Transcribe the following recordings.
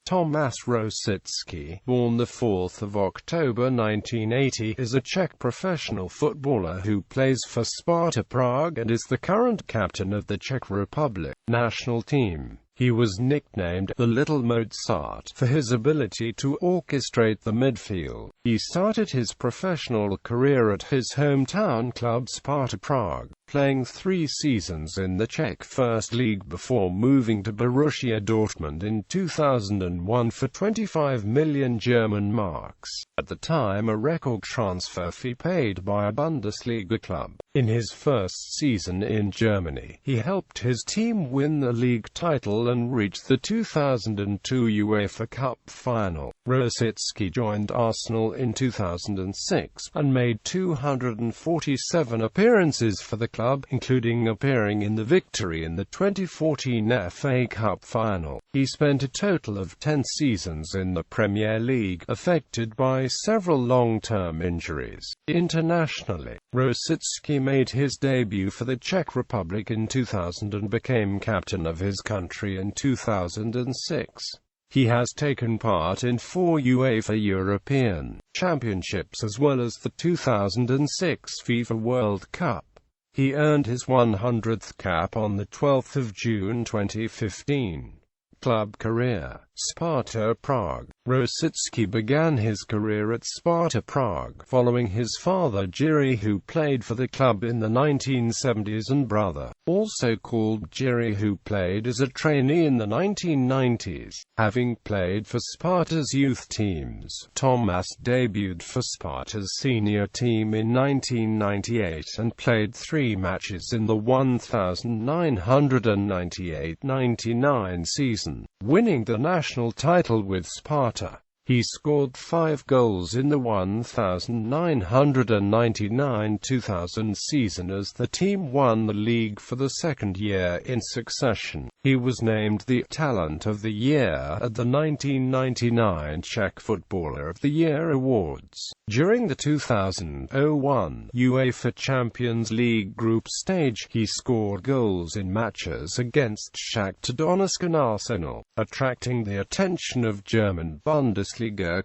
Tomáš Rosický, born the 4th of October 1980, is a Czech professional footballer who plays for Sparta Prague and is the current captain of the Czech Republic national team. He was nicknamed the Little Mozart for his ability to orchestrate the midfield. He started his professional career at his hometown club Sparta Prague, playing 3 seasons in the Czech First League before moving to Borussia Dortmund in 2001 for 25 million German marks, at the time a record transfer fee paid by a Bundesliga club. In his first season in Germany, he helped his team win the league title and reached the 2002 UEFA Cup Final. Rosický joined Arsenal in 2006, and made 247 appearances for the club, including appearing in the victory in the 2014 FA Cup Final. He spent a total of 10 seasons in the Premier League, affected by several long-term injuries. Internationally, Rosický made his debut for the Czech Republic in 2000 and became captain of his country in 2006. He has taken part in 4 UEFA European Championships as well as the 2006 FIFA World Cup. He earned his 100th cap on the 12th of June 2015. Club career: Sparta Prague. Rosický began his career at Sparta Prague, following his father Jiří, who played for the club in the 1970s, and brother, also called Jiří, who played as a trainee in the 1990s. Having played for Sparta's youth teams, Tomáš debuted for Sparta's senior team in 1998 and played 3 matches in the 1998-99 season, winning the national title with Sparta. He scored 5 goals in the 1999-2000 season as the team won the league for the 2nd year in succession. He was named the Talent of the Year at the 1999 Czech Footballer of the Year Awards. During the 2001 UEFA Champions League group stage, he scored goals in matches against Shakhtar Donetsk and Arsenal, attracting the attention of German Bundesliga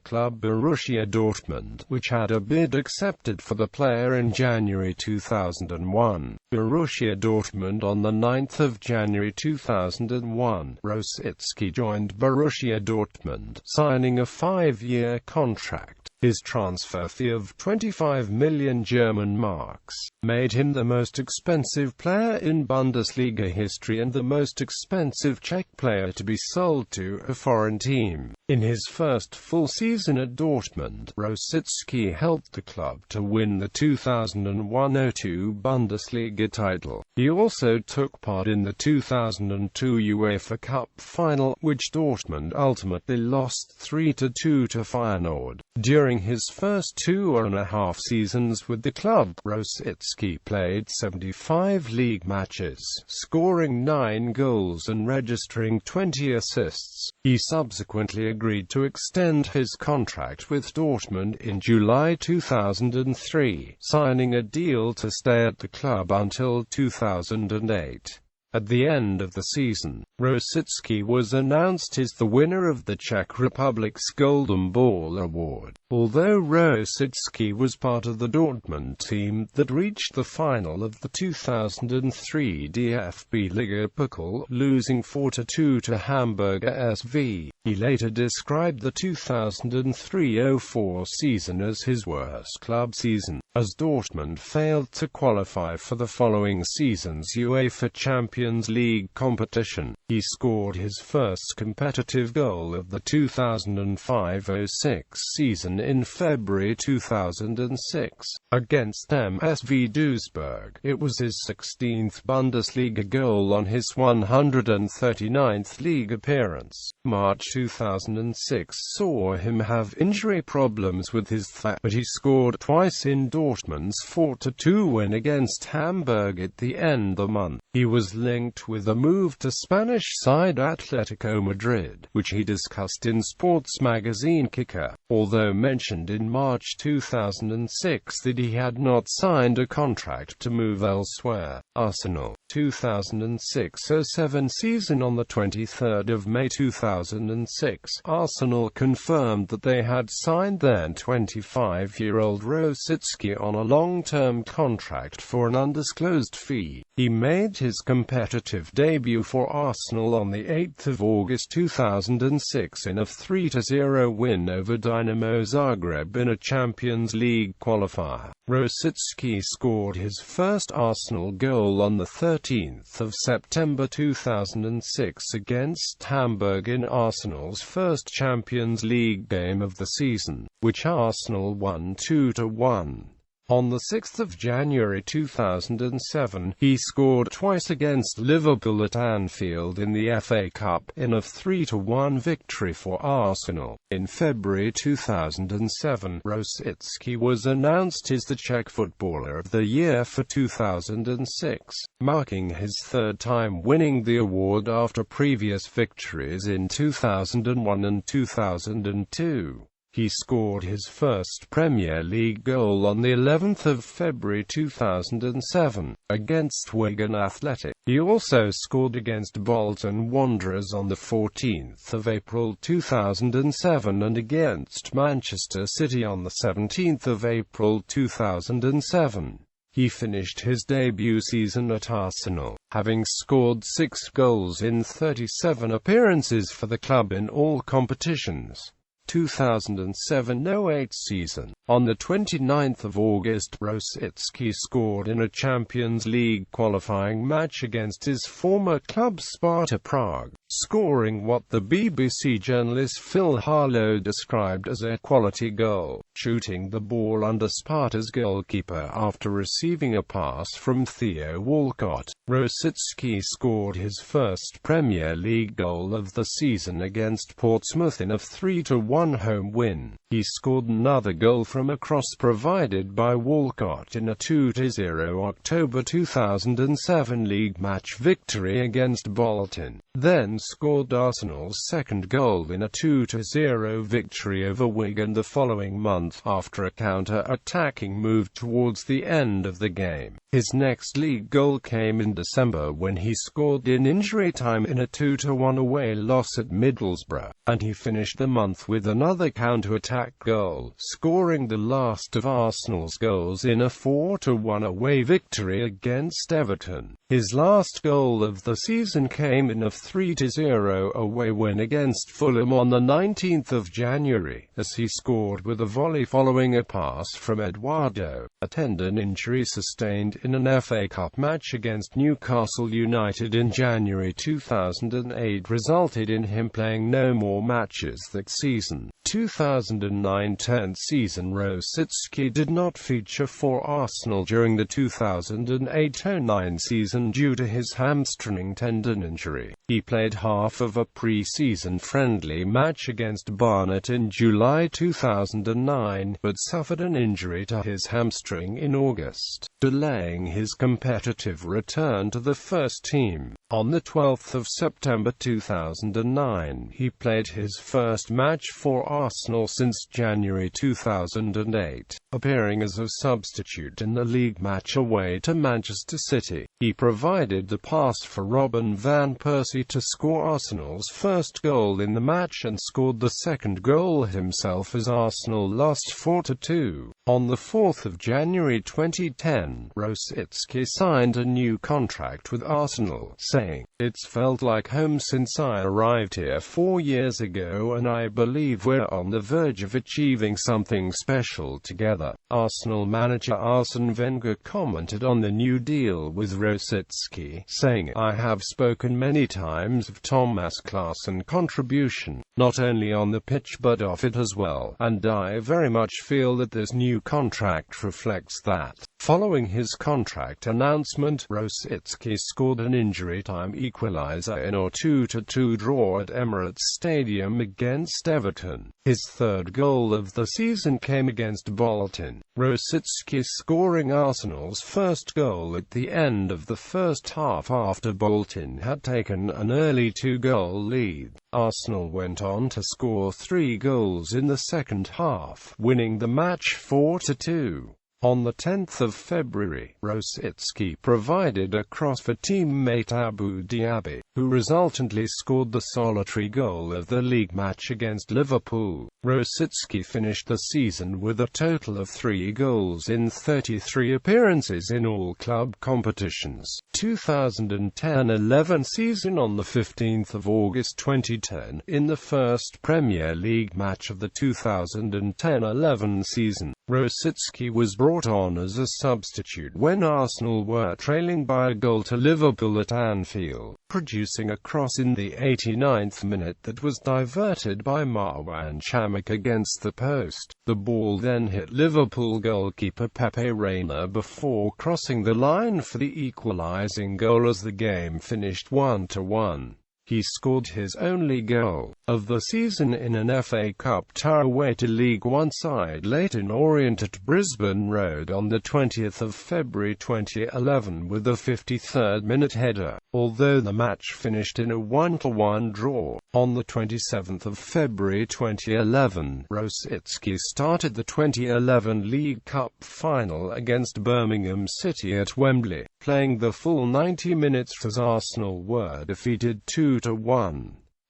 club Borussia Dortmund, which had a bid accepted for the player in January 2001. Borussia Dortmund on the 9th of January 2001. Rosický joined Borussia Dortmund, signing a 5-year contract. His transfer fee of 25 million German marks made him the most expensive player in Bundesliga history and the most expensive Czech player to be sold to a foreign team. In his first full season at Dortmund, Rosický helped the club to win the 2001-02 Bundesliga title. He also took part in the 2002 UEFA Cup Final, which Dortmund ultimately lost 3-2 to Feyenoord. During his first 2.5 seasons with the club, Rosický played 75 league matches, scoring 9 goals and registering 20 assists. He subsequently agreed to extend his contract with Dortmund in July 2003, signing a deal to stay at the club until 2008. At the end of the season, Rosický was announced as the winner of the Czech Republic's Golden Ball Award. Although Rosický was part of the Dortmund team that reached the final of the 2003 DFB Liga Pokal, losing 4-2 to Hamburger SV, he later described the 2003-04 season as his worst club season, as Dortmund failed to qualify for the following season's UEFA Champions League competition. He scored his first competitive goal of the 2005-06 season in February 2006, against MSV Duisburg. It was his 16th Bundesliga goal on his 139th league appearance. March 2006 saw him have injury problems with his thigh, but he scored twice in Dortmund's 4-2 win against Hamburg at the end of the month. He was linked with a move to Spanish side Atletico Madrid, which he discussed in sports magazine Kicker. Although mentioned in March 2006 that he had not signed a contract to move elsewhere. Arsenal 2006-07 season. On the 23rd of May 2006, Arsenal confirmed that they had signed then 25-year-old Rosický on a long-term contract for an undisclosed fee. He made his competitive debut for Arsenal on the 8th of August 2006 in a 3-0 win over Dinamo Zagreb in a Champions League qualifier. Rosický scored his first Arsenal goal on the 13th of September 2006 against Hamburg in Arsenal's first Champions League game of the season, which Arsenal won 2-1. On the 6th of January 2007, he scored twice against Liverpool at Anfield in the FA Cup, in a 3-1 victory for Arsenal. In February 2007, Rosický was announced as the Czech Footballer of the Year for 2006, marking his third time winning the award after previous victories in 2001 and 2002. He scored his first Premier League goal on the 11th of February 2007, against Wigan Athletic. He also scored against Bolton Wanderers on the 14th of April 2007 and against Manchester City on the 17th of April 2007. He finished his debut season at Arsenal, having scored 6 goals in 37 appearances for the club in all competitions. 2007-08 season. On the 29th of August, Rosický scored in a Champions League qualifying match against his former club Sparta Prague, scoring what the BBC journalist Phil Harlow described as a quality goal, shooting the ball under Sparta's goalkeeper after receiving a pass from Theo Walcott. Rosický scored his first Premier League goal of the season against Portsmouth in a 3-1 home win. He scored another goal from a cross provided by Walcott in a 2-0 October 2007 league match victory against Bolton, then scored Arsenal's second goal in a 2-0 victory over Wigan the following month after a counter-attacking move towards the end of the game. His next league goal came in December when he scored in injury time in a 2-1 away loss at Middlesbrough, and he finished the month with another counter-attack goal, scoring the last of Arsenal's goals in a 4-1 away victory against Everton. His last goal of the season came in a 3-0 away win against Fulham on the 19th of January, as he scored with a volley following a pass from Eduardo. A tendon injury sustained in an FA Cup match against Newcastle United in January 2008 resulted in him playing no more matches that season. 2009-10 season. Rosický did not feature for Arsenal during the 2008-09 season due to his hamstring tendon injury. He played half of a pre-season friendly match against Barnet in July 2009, but suffered an injury to his hamstring in August, delaying his competitive return to the first team. On the 12th of September 2009, he played his first match for Arsenal since January 2008, appearing as a substitute in the league match away to Manchester City. He provided the pass for Robin van Persie to score Arsenal's first goal in the match and scored the second goal himself as Arsenal lost 4-2. On the 4th of January 2010, Rosický signed a new contract with Arsenal, saying, "It's felt like home since I arrived here 4 years ago and I believe we're on the verge of achieving something special together." Arsenal manager Arsene Wenger commented on the new deal with Rosický, saying, "I have spoken many times of Tomáš's class and contribution, not only on the pitch but off it as well, and I very much feel that this new contract reflects that." Following his contract announcement, Rosický scored an injury-time equaliser in a 2-2 draw at Emirates Stadium against Everton. His third goal of the season came against Bolton, Rosický scoring Arsenal's first goal at the end of the first half after Bolton had taken an early 2-goal lead. Arsenal went on to score 3 goals in the second half, winning the match 4-2. On the 10th of February, Rosický provided a cross for teammate Abu Diaby, who resultantly scored the solitary goal of the league match against Liverpool. Rosický finished the season with a total of 3 goals in 33 appearances in all club competitions. 2010-11 season. On the 15th of August 2010, in the first Premier League match of the 2010-11 season, Rosický was brought on as a substitute when Arsenal were trailing by a goal to Liverpool at Anfield, producing a cross in the 89th minute that was diverted by Marwan Chamakh against the post. The ball then hit Liverpool goalkeeper Pepe Reina before crossing the line for the equalising goal as the game finished 1-1. He scored his only goal of the season in an FA Cup tie away to League One side Leyton Orient at Brisbane Road on the 20th of February 2011 with a 53rd-minute header, although the match finished in a 1-1 draw. On the 27th of February 2011, Rosický started the 2011 League Cup Final against Birmingham City at Wembley, playing the full 90 minutes as Arsenal were defeated 2-1.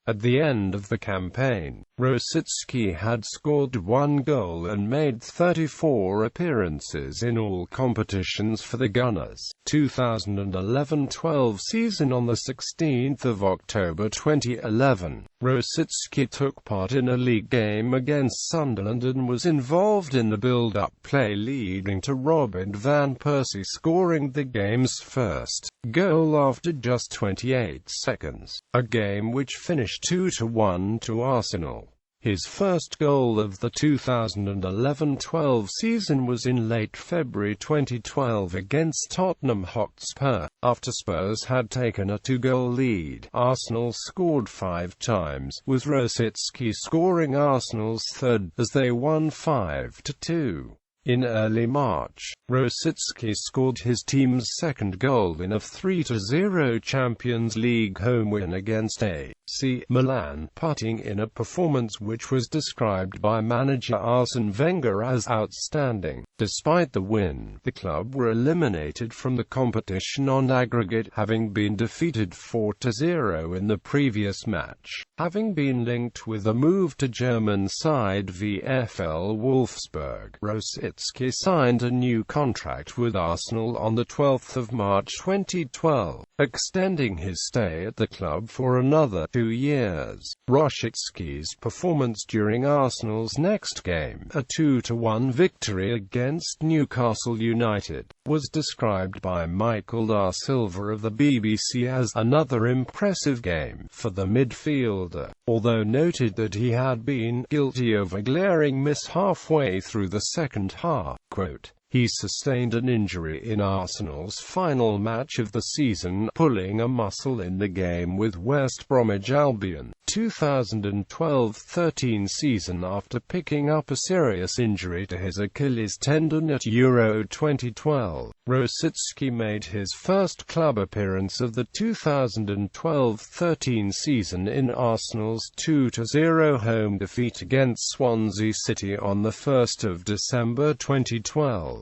At the end of the campaign, Rosický had scored 1 goal and made 34 appearances in all competitions for the Gunners. 2011-12 season. On the 16th of October 2011, Rosický took part in a league game against Sunderland and was involved in the build-up play leading to Robin van Persie scoring the game's first goal after just 28 seconds, a game which finished 2-1 to Arsenal. His first goal of the 2011-12 season was in late February 2012 against Tottenham Hotspur. After Spurs had taken a 2-goal lead, Arsenal scored 5 times, with Rosický scoring Arsenal's third, as they won 5-2. In early March, Rosický scored his team's second goal in a 3-0 Champions League home win against AC Milan, putting in a performance which was described by manager Arsene Wenger as outstanding. Despite the win, the club were eliminated from the competition on aggregate, having been defeated 4-0 in the previous match. Having been linked with a move to German side VfL Wolfsburg, Rosický signed a new contract with Arsenal on the 12th of March 2012, extending his stay at the club for another 2 years. Rosicky's performance during Arsenal's next game, a 2-1 victory against Newcastle United, was described by Michael da Silva of the BBC as another impressive game for the midfielder, although noted that he had been guilty of a glaring miss halfway through the second half. Quote, "He sustained an injury in Arsenal's final match of the season, pulling a muscle in the game with West Bromwich Albion, 2012-13 season after picking up a serious injury to his Achilles tendon at Euro 2012. Rosický made his first club appearance of the 2012-13 season in Arsenal's 2-0 home defeat against Swansea City on the 1st of December 2012.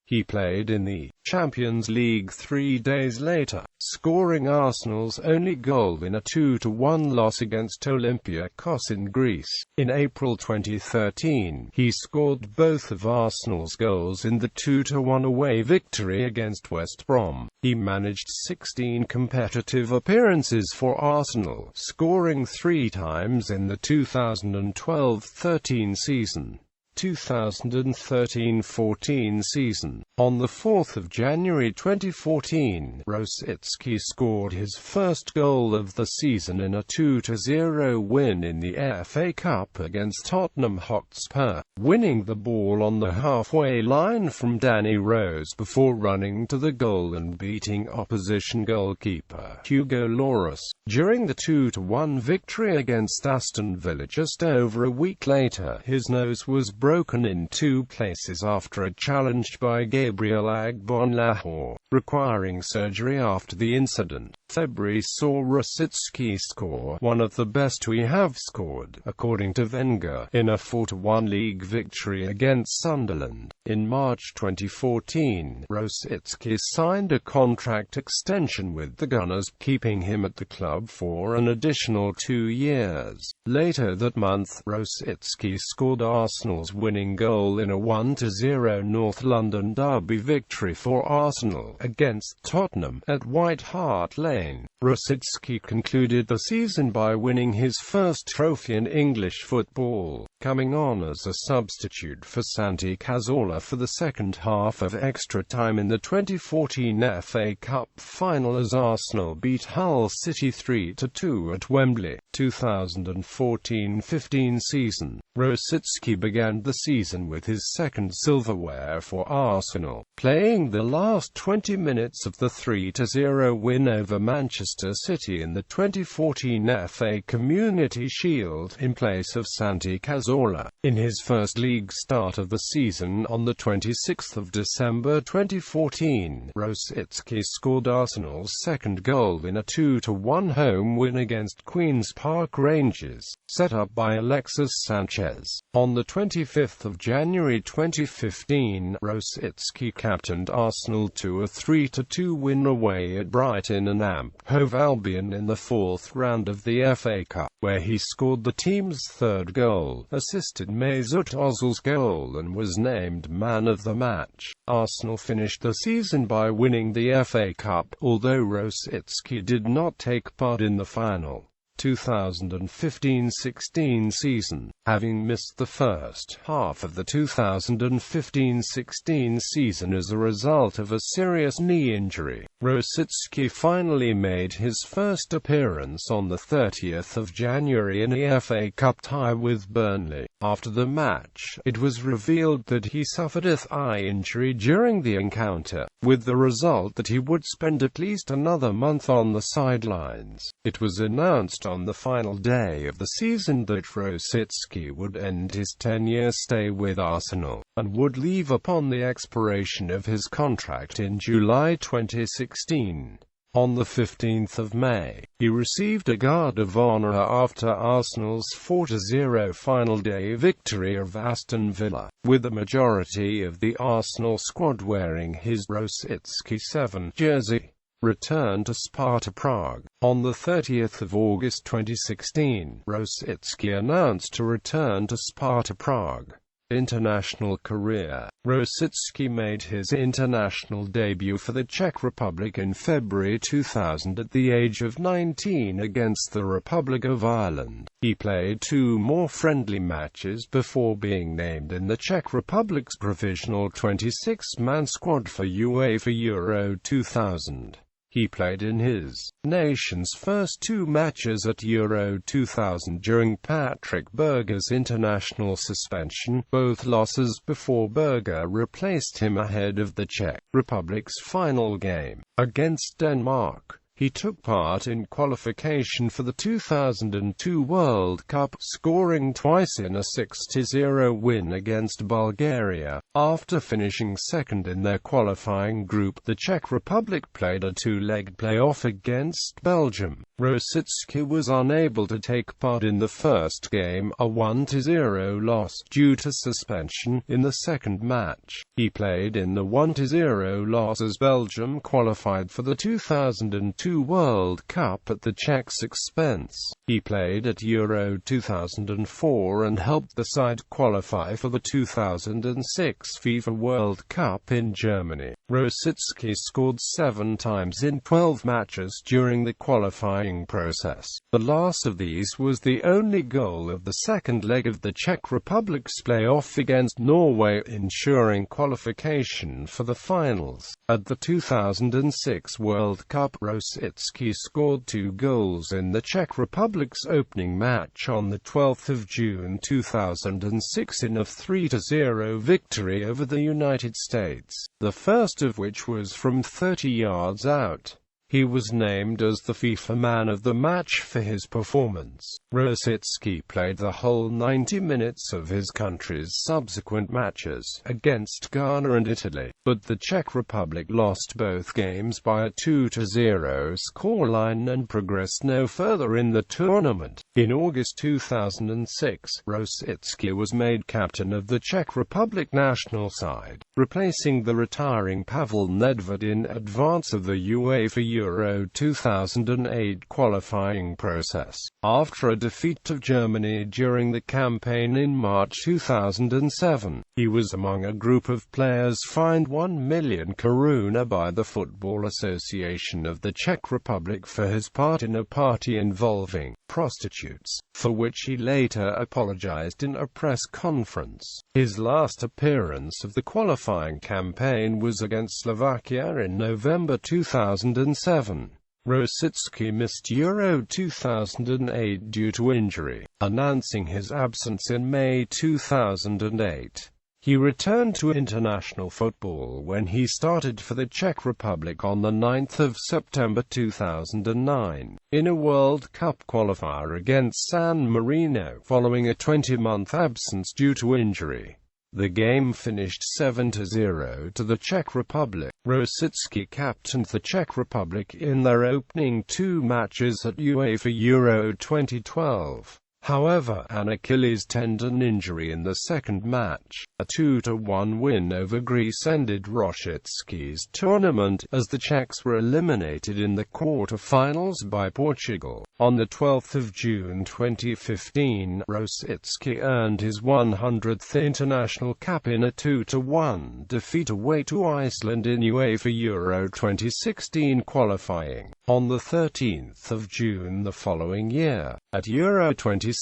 He played in the Champions League 3 days later, scoring Arsenal's only goal in a 2-1 loss against Olympiacos in Greece. In April 2013, he scored both of Arsenal's goals in the 2-1 away victory against West Brom. He managed 16 competitive appearances for Arsenal, scoring 3 times in the 2012-13 season. 2013-14 season. On the 4th of January 2014, Rosický scored his first goal of the season in a 2-0 win in the FA Cup against Tottenham Hotspur, winning the ball on the halfway line from Danny Rose before running to the goal and beating opposition goalkeeper Hugo Lloris. During the 2-1 victory against Aston Villa just over a week later, his nose was broken broken in two places after a challenge by Gabriel Agbonlahor, requiring surgery after the incident. February saw Rosický score one of the best we have scored, according to Wenger, in a 4-1 league victory against Sunderland. In March 2014, Rosický signed a contract extension with the Gunners, keeping him at the club for an additional 2 years. Later that month, Rosický scored Arsenal's winning goal in a 1-0 North London derby victory for Arsenal against Tottenham at White Hart Lane. Rosický concluded the season by winning his first trophy in English football, coming on as a substitute for Santi Cazorla for the second half of extra time in the 2014 FA Cup Final as Arsenal beat Hull City 3-2 at Wembley. 2014-15 season. Rosický began the season with his second silverware for Arsenal, playing the last 20 minutes of the 3-0 win over Manchester City in the 2014 FA Community Shield, in place of Santi Cazorla. In his first league start of the season on the 26th of December 2014, Rosický scored Arsenal's second goal in a 2-1 home win against Queen's Park Rangers, set up by Alexis Sanchez. On the 25th of January 2015, Rosický captained Arsenal to a 3-2 win away at Brighton and Hove Albion in the fourth round of the FA Cup, where he scored the team's third goal, assisted Mesut Ozil's goal and was named man of the match. Arsenal finished the season by winning the FA Cup, although Rosický did not take part in the final. 2015-16 season. Having missed the first half of the 2015-16 season as a result of a serious knee injury, Rosický finally made his first appearance on the 30th of January in the FA Cup tie with Burnley. After the match, it was revealed that he suffered a thigh injury during the encounter, with the result that he would spend at least another month on the sidelines. It was announced on the final day of the season that Rosický would end his 10-year stay with Arsenal, and would leave upon the expiration of his contract in July 2016. On the 15th of May, he received a Guard of Honour after Arsenal's 4-0 final day victory of Aston Villa, with the majority of the Arsenal squad wearing his Rosický 7 jersey. Return to Sparta Prague. On the 30th of August 2016, Rosický announced to return to Sparta Prague. International career. Rosický made his international debut for the Czech Republic in February 2000 at the age of 19 against the Republic of Ireland. He played 2 more friendly matches before being named in the Czech Republic's provisional 26-man squad for UEFA Euro 2000. He played in his nation's first 2 matches at Euro 2000 during Patrick Berger's international suspension, both losses before Berger replaced him ahead of the Czech Republic's final game against Denmark. He took part in qualification for the 2002 World Cup, scoring twice in a 6-0 win against Bulgaria. After finishing second in their qualifying group, the Czech Republic played a 2-leg playoff against Belgium. Rosický was unable to take part in the first game, a 1-0 loss, due to suspension. In the second match, he played in the 1-0 loss as Belgium qualified for the 2002 World Cup at the Czechs' expense. He played at Euro 2004 and helped the side qualify for the 2006 FIFA World Cup in Germany. Rosický scored 7 times in 12 matches during the qualifying process. The last of these was the only goal of the second leg of the Czech Republic's playoff against Norway, ensuring qualification for the finals. At the 2006 World Cup, Rosický scored 2 goals in the Czech Republic's opening match on the 12th of June 2006 in a 3-0 victory over the United States, the first of which was from 30 yards out. He was named as the FIFA Man of the Match for his performance. Rosický played the whole 90 minutes of his country's subsequent matches, against Ghana and Italy, but the Czech Republic lost both games by a 2-0 scoreline and progressed no further in the tournament. In August 2006, Rosický was made captain of the Czech Republic national side, replacing the retiring Pavel Nedvěd in advance of the UEFA Euro 2008 qualifying process. After a defeat of Germany during the campaign in March 2007, he was among a group of players fined 1 million koruna by the Football Association of the Czech Republic for his part in a party involving prostitutes, for which he later apologized in a press conference. His last appearance of the qualifying campaign was against Slovakia in November 2007. Rosický missed Euro 2008 due to injury, announcing his absence in May 2008. He returned to international football when he started for the Czech Republic on 9 September 2009, in a World Cup qualifier against San Marino, following a 20-month absence due to injury. The game finished 7-0 to the Czech Republic. Rosický captained the Czech Republic in their opening 2 matches at UEFA Euro 2012. However, an Achilles tendon injury in the second match, a 2-1 win over Greece, ended Rosicky's tournament, as the Czechs were eliminated in the quarter-finals by Portugal. On 12 June 2015, Rosický earned his 100th international cap in a 2-1 defeat away to Iceland in UEFA Euro 2016 qualifying. On 13 June the following year, at Euro 2016,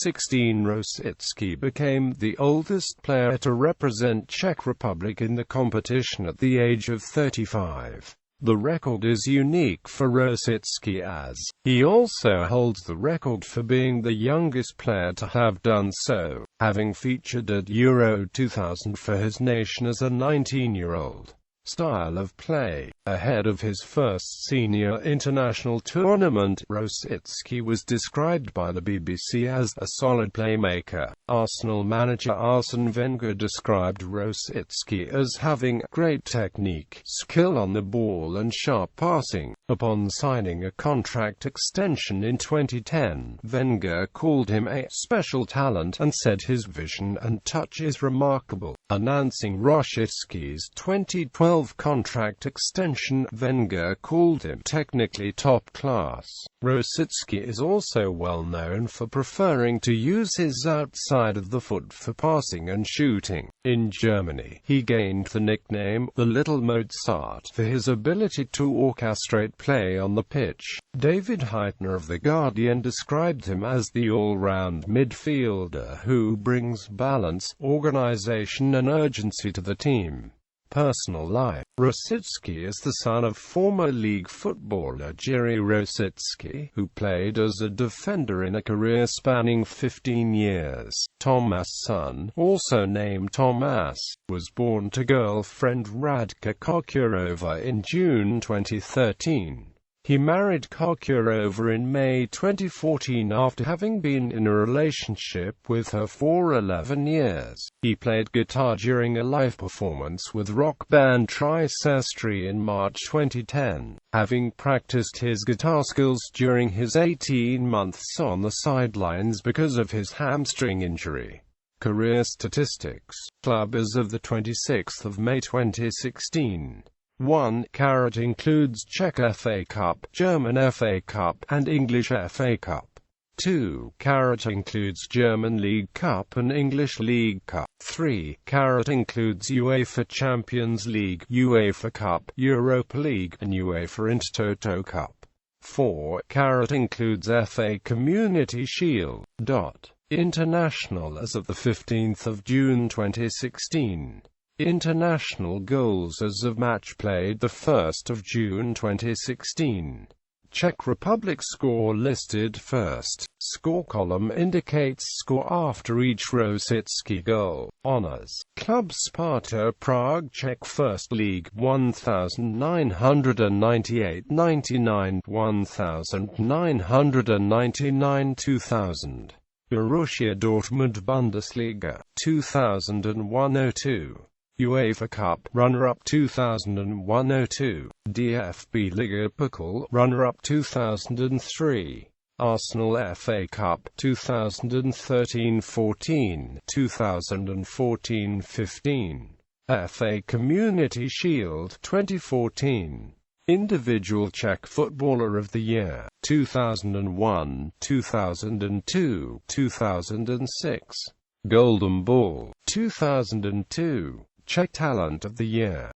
Rosický became the oldest player to represent Czech Republic in the competition at the age of 35. The record is unique for Rosický, as he also holds the record for being the youngest player to have done so, having featured at Euro 2000 for his nation as a 19-year-old. Style of play. Ahead of his first senior international tournament, Rosický was described by the BBC as a solid playmaker. Arsenal manager Arsene Wenger described Rosický as having great technique, skill on the ball and sharp passing. Upon signing a contract extension in 2010, Wenger called him a special talent and said his vision and touch is remarkable. Announcing Rosicky's 2012 contract extension, Wenger called him technically top class. Rosický is also well known for preferring to use his outside of the foot for passing and shooting. In Germany, he gained the nickname the Little Mozart for his ability to orchestrate play on the pitch. David Heitner of The Guardian described him as the all-round midfielder who brings balance, organization and urgency to the team. Personal life. Rosický is the son of former league footballer Jiří Rosický, who played as a defender in a career spanning 15 years. Tomáš's son, also named Tomáš, was born to girlfriend Radka Kokurova in June 2013. He married Kokurova in May 2014 after having been in a relationship with her for 11 years. He played guitar during a live performance with rock band Tricestri in March 2010, having practiced his guitar skills during his 18 months on the sidelines because of his hamstring injury. Career statistics. Club as of 26 May 2016. 1. Includes Czech FA Cup, German FA Cup, and English FA Cup. 2. Includes German League Cup and English League Cup. 3. Includes UEFA Champions League, UEFA Cup, Europa League, and UEFA Intertoto Cup. 4. Includes FA Community Shield. International as of 15 June 2016. International goals as of match played 1 June 2016. Czech Republic score listed first. Score column indicates score after each Rosický goal. Honours: Club Sparta Prague, Czech First League 1998-99, 1999-2000. Borussia Dortmund Bundesliga 2001-02. UEFA Cup runner-up 2001-02. DFB Liga Pokal runner-up 2003. Arsenal FA Cup 2013-14, 2014-15. FA Community Shield 2014. Individual Czech Footballer of the Year 2001, 2002, 2006. Golden Ball 2002. Czech Talent of the Year